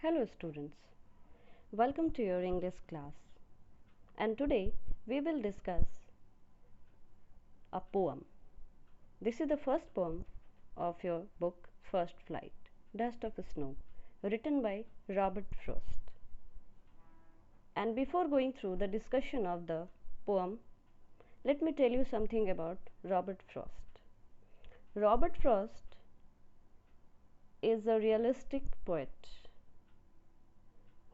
Hello students, welcome to your English class, and today we will discuss a poem. This is the first poem of your book First Flight, Dust of Snow, written by Robert Frost. And before going through the discussion of the poem, let me tell you something about Robert Frost. Robert Frost is a realistic poet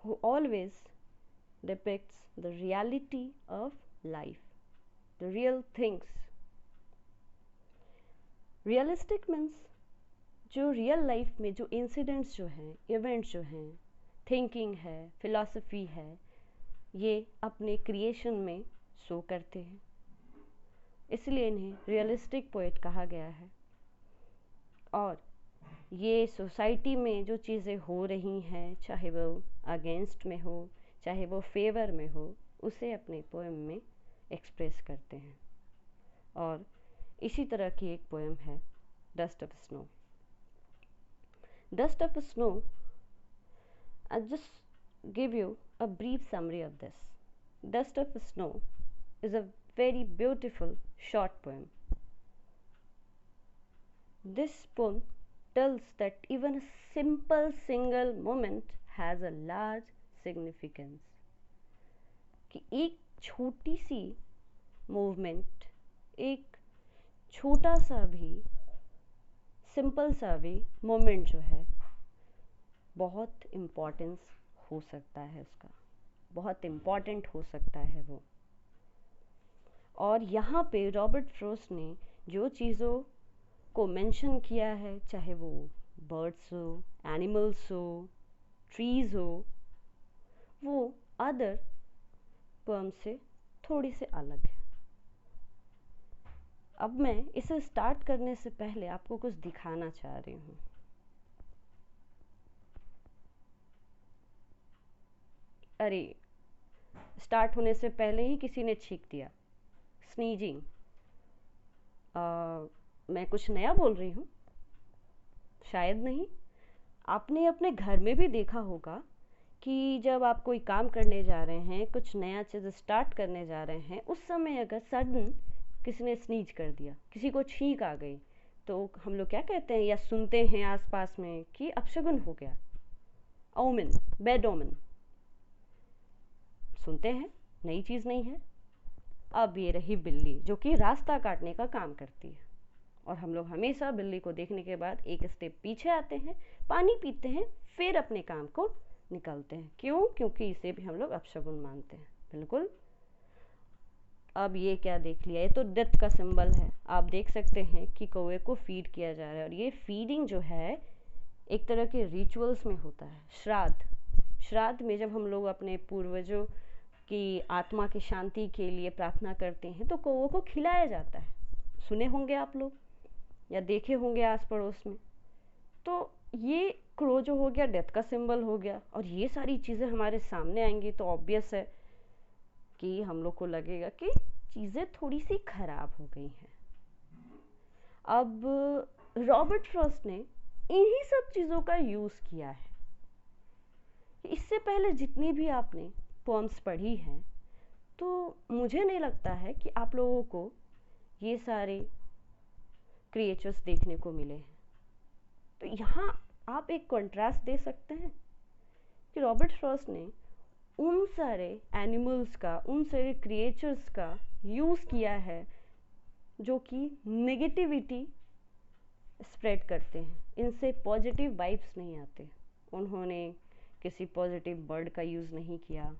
who always depicts the reality of life, the real things. Realistic means जो real life में जो incidents जो हैं, events जो हैं, thinking है, philosophy है, ये अपने क्रिएशन में शो करते हैं, इसलिए इन्हें रियलिस्टिक पोएट कहा गया है। और ये सोसाइटी में जो चीज़ें हो रही हैं, चाहे वो अगेंस्ट में हो, चाहे वो फेवर में हो, उसे अपने पोएम में एक्सप्रेस करते हैं। और इसी तरह की एक पोएम है dust of snow. Dust of Snow, I'll just give you a brief summary of this. Dust of Snow is a very beautiful short poem. This poem tells that even a simple single moment has a large significance. कि एक छोटी सी movement, एक छोटा सा भी simple सा भी moment जो है बहुत इम्पोर्टेंस हो सकता है, उसका बहुत इम्पोर्टेंट हो सकता है वो। और यहाँ पे रॉबर्ट फ्रोस्ट ने जो चीज़ों को मेंशन किया है, चाहे वो बर्ड्स हो, एनिमल्स हो, ट्रीज़ हो, वो अदर पोएम से थोड़ी से अलग है। अब मैं इसे स्टार्ट करने से पहले आपको कुछ दिखाना चाह रही हूँ। अरे, स्टार्ट होने से पहले ही किसी ने छींक दिया, स्नीजिंग। मैं कुछ नया बोल रही हूँ? शायद नहीं। आपने अपने घर में भी देखा होगा कि जब आप कोई काम करने जा रहे हैं, कुछ नया चीज़ स्टार्ट करने जा रहे हैं, उस समय अगर सडन किसी ने स्नीज कर दिया, किसी को छींक आ गई, तो हम लोग क्या कहते हैं या सुनते हैं आसपास में कि अपशगुन हो गया, ओमेन, बैड ओमेन सुनते हैं, नई चीज़ नहीं है। अब ये रही बिल्ली जो कि रास्ता काटने का काम करती है, और हम लोग हमेशा बिल्ली को देखने के बाद एक स्टेप पीछे आते हैं, पानी पीते हैं, फिर अपने काम को निकलते हैं। क्यों? क्योंकि इसे भी हम लोग अपशगुन मानते हैं। बिल्कुल। अब ये क्या देख लिया, ये तो डेथ का सिंबल है। आप देख सकते हैं कि कौवे को फीड किया जा रहा है, और ये फीडिंग जो है एक तरह के रिचुअल्स में होता है। श्राद्ध में जब हम लोग अपने पूर्वजों की आत्मा की शांति के लिए प्रार्थना करते हैं तो कौवों को खिलाया जाता है। सुने होंगे आप लोग या देखे होंगे आस पड़ोस में। तो ये क्रो जो हो गया डेथ का सिंबल हो गया, और ये सारी चीज़ें हमारे सामने आएंगी तो ऑब्वियस है कि हम लोग को लगेगा कि चीज़ें थोड़ी सी खराब हो गई हैं। अब रॉबर्ट फ्रॉस्ट ने इन्हीं सब चीज़ों का यूज़ किया है। इससे पहले जितनी भी आपने पोएम्स पढ़ी हैं, तो मुझे नहीं लगता है कि आप लोगों को ये सारे क्रिएचर्स देखने को मिले हैं। तो यहाँ आप एक कंट्रास्ट दे सकते हैं कि रॉबर्ट फ्रॉस्ट ने उन सारे एनिमल्स का, उन सारे क्रिएचर्स का यूज़ किया है जो कि नेगेटिविटी स्प्रेड करते हैं, इनसे पॉजिटिव वाइब्स नहीं आते। उन्होंने किसी पॉजिटिव बर्ड का यूज़ नहीं किया,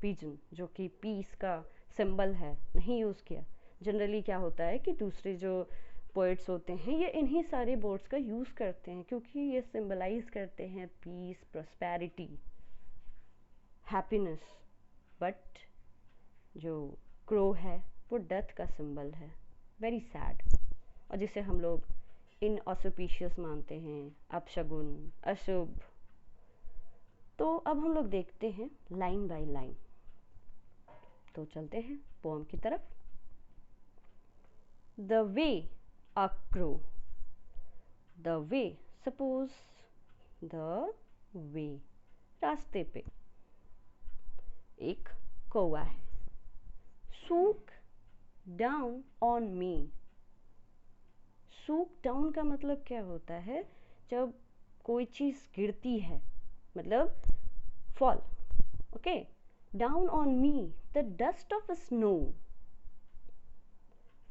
पिजन जो कि पीस का सिंबल है, नहीं यूज़ किया। जनरली क्या होता है कि दूसरे जो पोइट्स होते हैं ये इन्हीं सारे वर्ड्स का यूज़ करते हैं, क्योंकि ये सिंबलाइज करते हैं पीस, प्रॉस्पेरिटी, हैप्पीनेस। बट जो क्रो है वो डेथ का सिंबल है, वेरी सैड, और जिसे हम लोग इन ऑस्पिशियस मानते हैं, अपशगुन, अशुभ। तो अब हम लोग देखते हैं लाइन बाय लाइन। तो चलते हैं पोएम की तरफ। The way a crow, the way, suppose the way, रास्ते पे एक कौवा है। सूक डाउन ऑन मी, सूक डाउन का मतलब क्या होता है, जब कोई चीज गिरती है, मतलब fall. Okay, down on me the dust of snow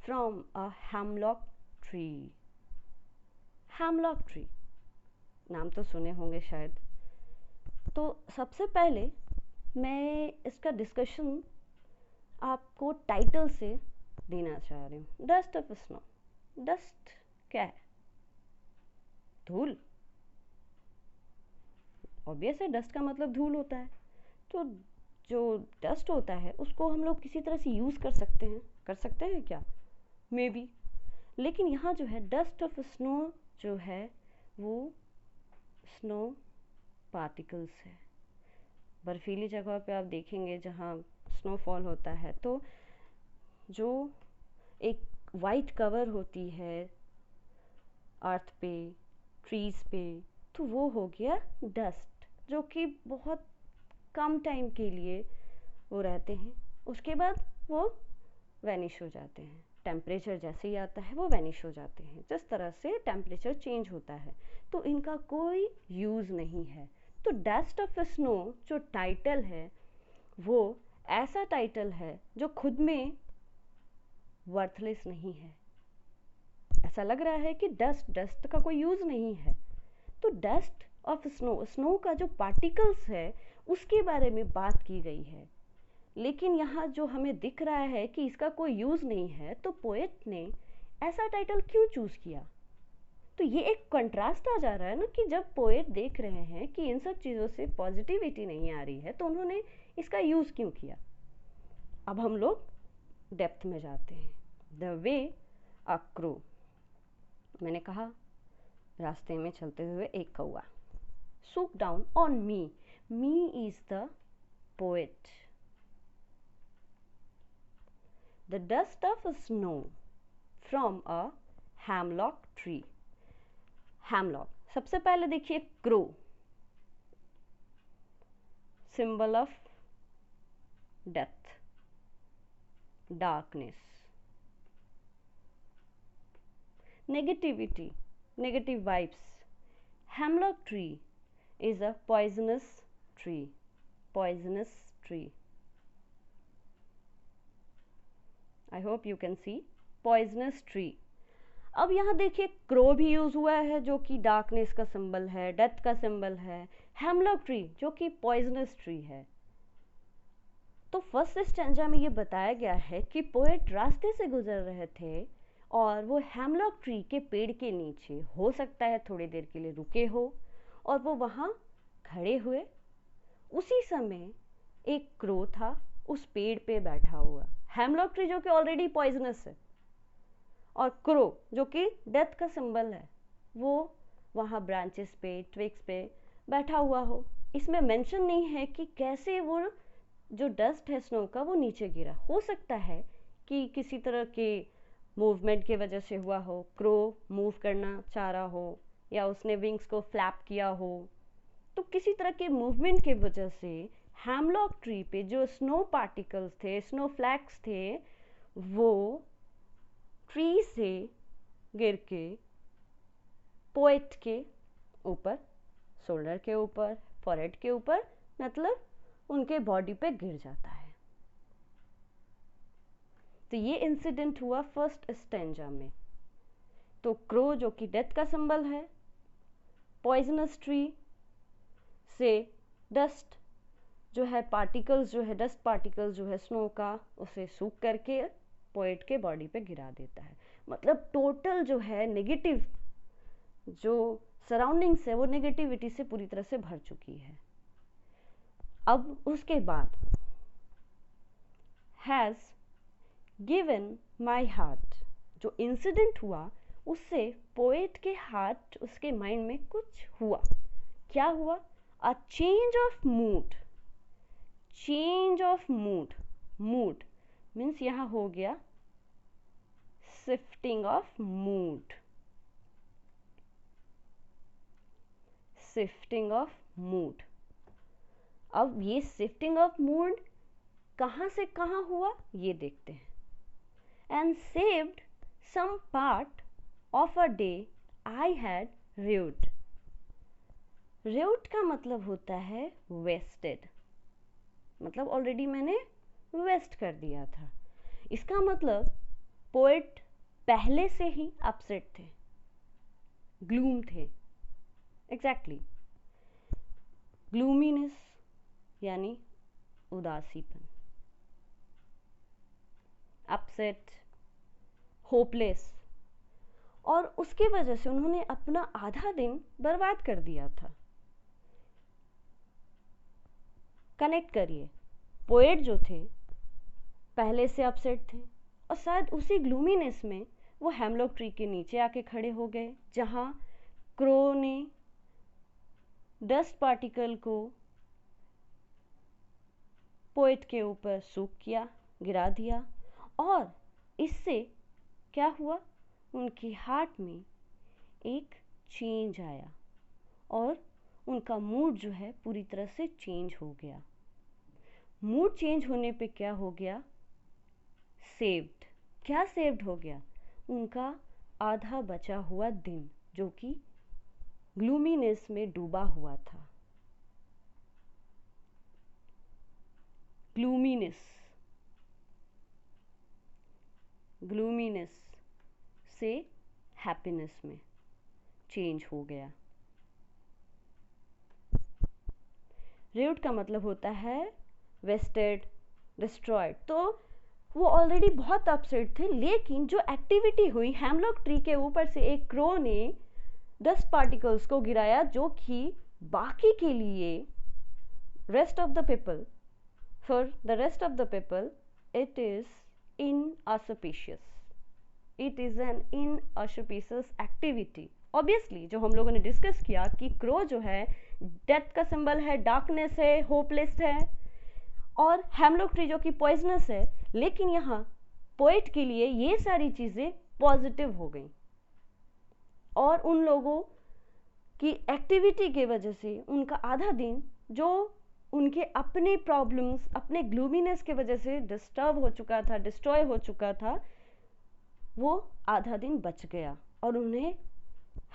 from a hemlock tree. Hemlock tree नाम तो सुने होंगे शायद। तो सबसे पहले मैं इसका डिस्कशन आपको टाइटल से देना चाह रही हूँ। डस्ट ऑफ स्नो, डस्ट क्या है? धूल। ऑब्वियस है, डस्ट का मतलब धूल होता है। तो जो डस्ट होता है उसको हम लोग किसी तरह से यूज़ कर सकते हैं क्या? May be. लेकिन यहाँ जो है डस्ट ऑफ स्नो जो है वो स्नो पार्टिकल्स है। बर्फीली जगह पे आप देखेंगे जहाँ स्नोफॉल होता है तो जो एक वाइट कवर होती है अर्थ पे, ट्रीज पे, तो वो हो गया डस्ट, जो कि बहुत कम टाइम के लिए वो रहते हैं, उसके बाद वो वैनिश हो जाते हैं। टेम्परेचर जैसे ही आता है वो वैनिश हो जाते हैं। जिस तरह से टेम्परेचर चेंज होता है तो इनका कोई यूज़ नहीं है। तो डस्ट ऑफ स्नो जो टाइटल है वो ऐसा टाइटल है जो खुद में वर्थलेस नहीं है। ऐसा लग रहा है कि डस्ट का कोई यूज़ नहीं है। तो डस्ट ऑफ स्नो, स्नो का जो पार्टिकल्स है उसके बारे में बात की गई है। लेकिन यहाँ जो हमें दिख रहा है कि इसका कोई यूज़ नहीं है, तो पोएट ने ऐसा टाइटल क्यों चूज़ किया? तो ये एक कंट्रास्ट आ जा रहा है ना कि जब पोएट देख रहे हैं कि इन सब चीज़ों से पॉजिटिविटी नहीं आ रही है तो उन्होंने इसका यूज़ क्यों किया। अब हम लोग डेप्थ में जाते हैं। द वे अ क्रो, मैंने कहा रास्ते में चलते हुए एक कौवा। सूक down on me, me is the poet. The dust of snow from a hemlock tree. Hemlock, सबसे पहले देखिए crow, symbol of death, darkness, negativity, negative vibes. Hemlock tree is a poisonous tree, poisonous tree. I hope you can see poisonous tree. अब यहाँ देखिए crow भी use हुआ है जो कि डार्कनेस का सिंबल है, डेथ का सिंबल है। हेमलॉक ट्री जो कि पॉइजनस ट्री है। तो फर्स्ट स्टैंजा में ये बताया गया है कि पोएट रास्ते से गुजर रहे थे और वो हेमलॉक ट्री के पेड़ के नीचे, हो सकता है थोड़ी देर के लिए रुके हो, और वो वहाँ खड़े हुए। उसी समय एक क्रो था उस पेड़ पे बैठा हुआ। हेमलॉक ट्री जो कि ऑलरेडी पॉइजनस है और क्रो जो कि डेथ का सिंबल है वो वहाँ ब्रांचेस पे, ट्विग्स पे बैठा हुआ हो। इसमें मेंशन नहीं है कि कैसे वो जो डस्ट है स्नो का वो नीचे गिरा। हो सकता है कि किसी तरह के मूवमेंट की वजह से हुआ हो, क्रो मूव करना चाह रहा हो या उसने विंग्स को फ्लैप किया हो। तो किसी तरह के मूवमेंट की वजह से हेमलॉक ट्री पे जो स्नो पार्टिकल्स थे, स्नो फ्लैक्स थे, वो ट्री से गिर के पोएट के ऊपर, शोल्डर के ऊपर, फॉरहेड के ऊपर, मतलब उनके बॉडी पे गिर जाता है। तो ये इंसिडेंट हुआ फर्स्ट स्टैंजा में। तो क्रो जो कि डेथ का सिंबल है, पॉइजनस ट्री से डस्ट जो है पार्टिकल्स, जो है डस्ट पार्टिकल्स जो है स्नो का, उसे सूख करके पोएट के बॉडी पे गिरा देता है। मतलब टोटल जो है नेगेटिव जो सराउंडिंग्स है वो नेगेटिविटी से पूरी तरह से भर चुकी है। अब उसके बाद हैज़ गिवन माई हार्ट, जो इंसिडेंट हुआ उससे पोएट के हार्ट, उसके माइंड में कुछ हुआ। क्या हुआ? A change of mood, change of mood, mood means यहाँ हो गया shifting of mood, shifting of mood. अब ये शिफ्टिंग ऑफ मूड कहाँ से कहाँ हुआ ये देखते हैं। And saved some part of a day I had rued। rued का मतलब होता है wasted, मतलब ऑलरेडी मैंने वेस्ट कर दिया था। इसका मतलब पोएट पहले से ही अपसेट थे, ग्लूम थे। एग्जैक्टली ग्लूमीनेस यानी उदासीपन, अपसेट, होपलेस, और उसकी वजह से उन्होंने अपना आधा दिन बर्बाद कर दिया था। कनेक्ट करिए, पोएट जो थे पहले से अपसेट थे और शायद उसी ग्लूमीनेस में वो हेमलॉक ट्री के नीचे आके खड़े हो गए, जहां क्रो ने डस्ट पार्टिकल को पोएट के ऊपर सूख किया, गिरा दिया, और इससे क्या हुआ, उनके हार्ट में एक चेंज आया और उनका मूड जो है पूरी तरह से चेंज हो गया। मूड चेंज होने पे क्या हो गया, सेव्ड। क्या सेव्ड हो गया, उनका आधा बचा हुआ दिन जो कि ग्लूमीनेस में डूबा हुआ था। ग्लूमीनेस से हैप्पीनेस में चेंज हो गया। रूड का मतलब होता है वेस्टेड, डिस्ट्रॉयड। तो वो ऑलरेडी बहुत अपसेट थे, लेकिन जो एक्टिविटी हुई, हेमलॉक ट्री के ऊपर से एक क्रो ने डस्ट पार्टिकल्स को गिराया, जो कि बाकी के लिए rest of the people, for the rest of the people it is inauspicious, it is an inauspicious activity। Obviously जो हम लोगों ने डिस्कस किया कि क्रो जो है डेथ का सिंबल है, डार्कनेस है, होपलेस है, और हेमलॉक ट्री जो कि पॉइजनस है, लेकिन यहाँ पोएट के लिए ये सारी चीज़ें पॉजिटिव हो गई और उन लोगों की एक्टिविटी के वजह से उनका आधा दिन जो उनके अपने प्रॉब्लम्स, अपने ग्लूमीनेस के वजह से डिस्टर्ब हो चुका था, डिस्ट्रॉय हो चुका था, वो आधा दिन बच गया और उन्हें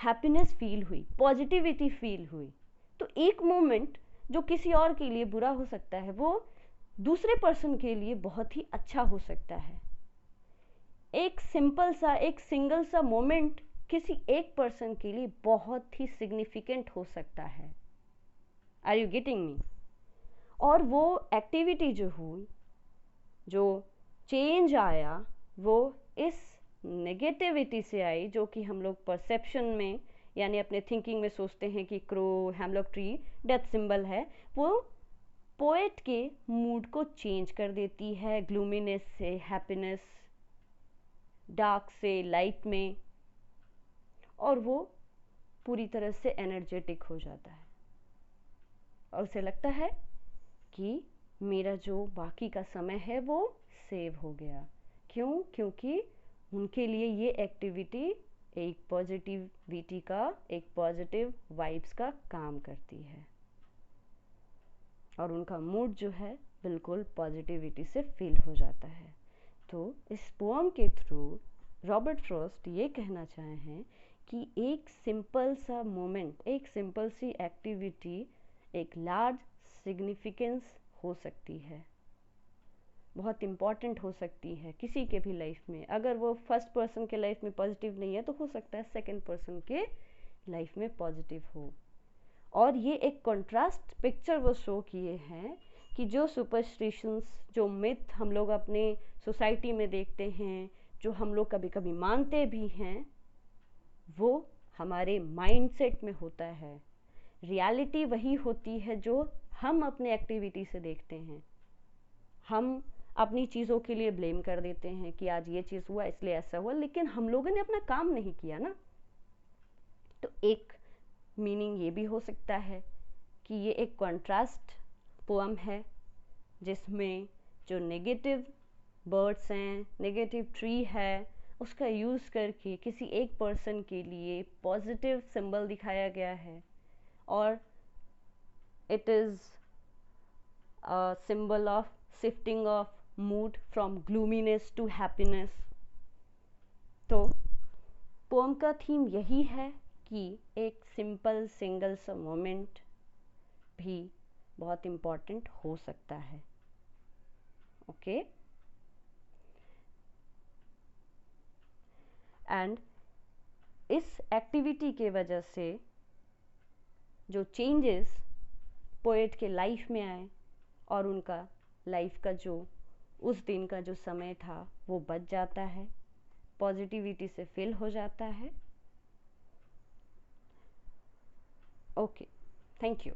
हैप्पीनेस फील हुई, पॉजिटिविटी फील हुई। तो एक मोमेंट जो किसी और के लिए बुरा हो सकता है, वो दूसरे पर्सन के लिए बहुत ही अच्छा हो सकता है। एक सिंपल सा, एक सिंगल सा मोमेंट किसी एक पर्सन के लिए बहुत ही सिग्निफिकेंट हो सकता है। Are you getting me? और वो एक्टिविटी जो हुई, जो चेंज आया, वो इस नेगेटिविटी से आई जो कि हम लोग परसेप्शन में यानी अपने थिंकिंग में सोचते हैं कि crow, hemlock tree death symbol है। वो पोएट के मूड को चेंज कर देती है, ग्लूमीनेस से हैप्पीनेस, डार्क से लाइट में, और वो पूरी तरह से एनर्जेटिक हो जाता है और उसे लगता है कि मेरा जो बाकी का समय है वो सेव हो गया। क्यों? क्योंकि उनके लिए ये एक्टिविटी एक पॉजिटिविटी का, एक पॉजिटिव वाइब्स का काम करती है और उनका मूड जो है बिल्कुल पॉजिटिविटी से फिल हो जाता है। तो इस पोएम के थ्रू रॉबर्ट फ्रॉस्ट ये कहना चाहे हैं कि एक सिंपल सा मोमेंट, एक सिंपल सी एक्टिविटी एक लार्ज सिग्निफिकेंस हो सकती है, बहुत इम्पॉर्टेंट हो सकती है किसी के भी लाइफ में। अगर वो फर्स्ट पर्सन के लाइफ में पॉजिटिव नहीं है तो हो सकता है सेकंड पर्सन के लाइफ में पॉजिटिव हो। और ये एक कंट्रास्ट पिक्चर वो शो किए हैं कि जो सुपरस्टिशंस, जो मिथ हम लोग अपने सोसाइटी में देखते हैं, जो हम लोग कभी कभी मानते भी हैं, वो हमारे माइंडसेट में होता है। रियलिटी वही होती है जो हम अपने एक्टिविटी से देखते हैं। हम अपनी चीज़ों के लिए ब्लेम कर देते हैं कि आज ये चीज़ हुआ इसलिए ऐसा हुआ, लेकिन हम लोगों ने अपना काम नहीं किया ना। तो एक मीनिंग ये भी हो सकता है कि ये एक कॉन्ट्रास्ट पोएम है जिसमें जो नेगेटिव बर्ड्स हैं, नेगेटिव ट्री है, उसका यूज़ करके किसी एक पर्सन के लिए पॉजिटिव सिंबल दिखाया गया है और it is a symbol of shifting of mood from gloominess to happiness. तो पोम का थीम यही है कि एक सिंपल सिंगल सा मोमेंट भी बहुत इम्पॉर्टेंट हो सकता है. ओके, एंड इस एक्टिविटी के वजह से जो चेंजेस पोएट के लाइफ में आए और उनका लाइफ का जो उस दिन का जो समय था वो बच जाता है, पॉजिटिविटी से फिल हो जाता है. Okay, thank you.